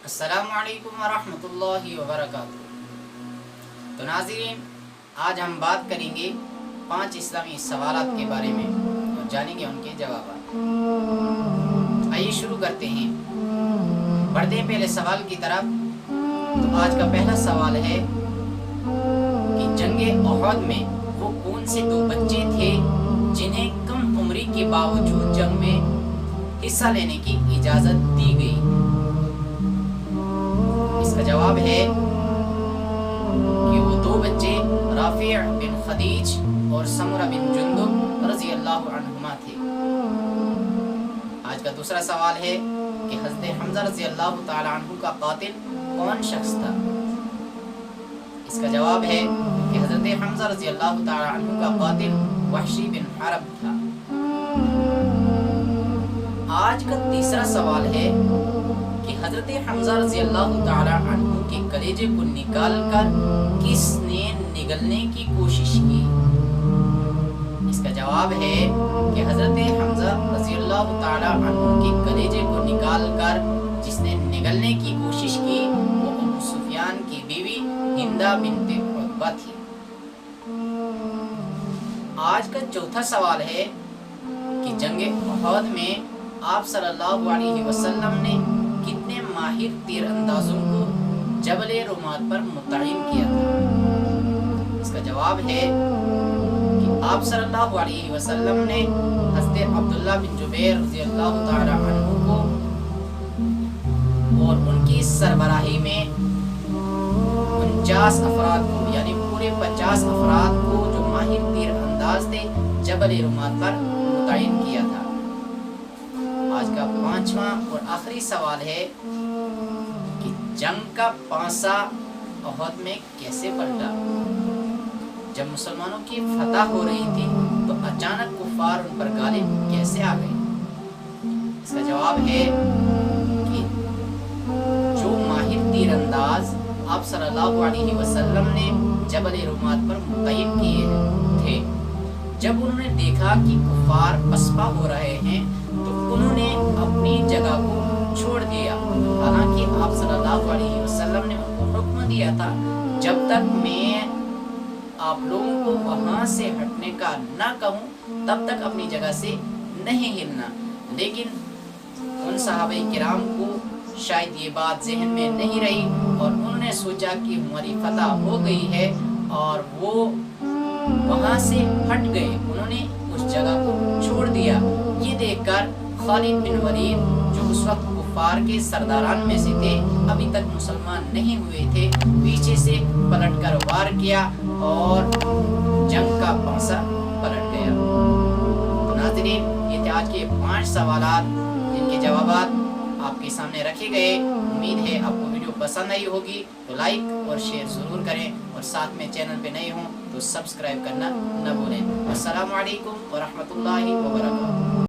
السلام علیکم ورحمۃ اللہ وبرکاتہ۔ تو ناظرین، آج ہم بات کریں گے 5 اسلامی سوالات کے بارے میں اور جانیں گے ان کے جوابات۔ آئیے شروع کرتے ہیں، بڑھتے ہیں پہلے سوال کی طرف۔ تو آج کا پہلا سوال ہے کہ جنگ احد میں وہ کون سے 2 بچے تھے جنہیں کم عمری کے باوجود جنگ میں حصہ لینے کی اجازت دی گئی؟ اس کا جواب ہے کہ وہ 2 بچے رافع بن خدیج اور سمرہ بن جندب رضی اللہ عنہما تھے۔ آج کا دوسرا سوال ہے کہ حضرت حمزہ رضی اللہ تعالی عنہ کا قاتل کون شخص تھا؟ اس کا جواب ہے کہ حضرت حمزہ رضی اللہ تعالی عنہ کا قاتل وحشی بن حرب تھا۔ آج کا تیسرا سوال ہے کہ حضرت حمزہ رضی اللہ تعالی عنہ کے کلیجے کو نکال کر کس نے نگلنے کی کوشش کی؟ اس کا جواب ہے کہ حضرت حمزہ رضی اللہ تعالی عنہ کے کلیجے کو نکال کر جس نے نگلنے کی کوشش کی وہ ابو سفیان کی بیوی ہندہ بنت عتبہ تھی۔ آج کا چوتھا سوال ہے کہ جنگ احد میں آپ صلی اللہ علیہ وسلم نے کتنے ماہر تیر اندازوں کو جبل رمات پر متعین کیا تھا؟ اس کا جواب ہے کہ آپ صلی اللہ علیہ وسلم نے حضرت عبداللہ بن جبیر رضی اللہ تعالی عنہ کو اور ان کی سربراہی میں 49 افراد کو، یعنی پورے 50 افراد کو جو ماہر تیر انداز تھے جبل رمات پر متعین کیا تھا۔ آج کا 5واں اور آخری سوال ہے کہ جنگ کا پانسا احد میں کیسے پلٹا؟ جب مسلمانوں کی فتح ہو رہی تھی تو اچانک کفار ان پر غالب کیسے آ گئے؟ اس کا جواب ہے کہ جو ماہر تیر انداز آپ صلی اللہ علیہ وسلم نے جبل رمات پر متعین کیے تھے، جب انہوں نے دیکھا کہ کفار پسپا ہو رہے ہیں تو انہوں نے اپنی جگہ کو چھوڑ دیا، حالانکہ آپ صلی اللہ علیہ وسلم نے ان کو حکم دیا تھا جب تک میں آپ لوگوں کو وہاں سے ہٹنے کا نہ کہوں تب تک اپنی جگہ سے نہیں ہلنا۔ لیکن ان صحابہ کرام کو شاید یہ بات ذہن میں نہیں رہی اور انہوں نے سوچا کہ ہماری فتح ہو گئی ہے اور وہ وہاں سے ہٹ گئے، انہوں نے اس جگہ کو چھوڑ دیا۔ یہ دیکھ کر خالد بن ولید جو اس وقت کفار کے سرداران میں سے تھے، ابھی تک مسلمان نہیں ہوئے تھے، پیچھے سے پلٹ کر وار کیا اور جنگ کا پانسا پلٹ گیا۔ تو ناظرین، یہ تھے آج کے 5 سوالات جن کے جوابات آپ کے سامنے رکھے گئے۔ امید ہے آپ کو ویڈیو پسند آئی ہوگی، تو لائک اور شیئر ضرور کریں اور ساتھ میں چینل پہ نئے ہوں تو سبسکرائب کرنا نہ بھولیں۔ السلام علیکم ورحمۃ اللہ وبرکاتہ۔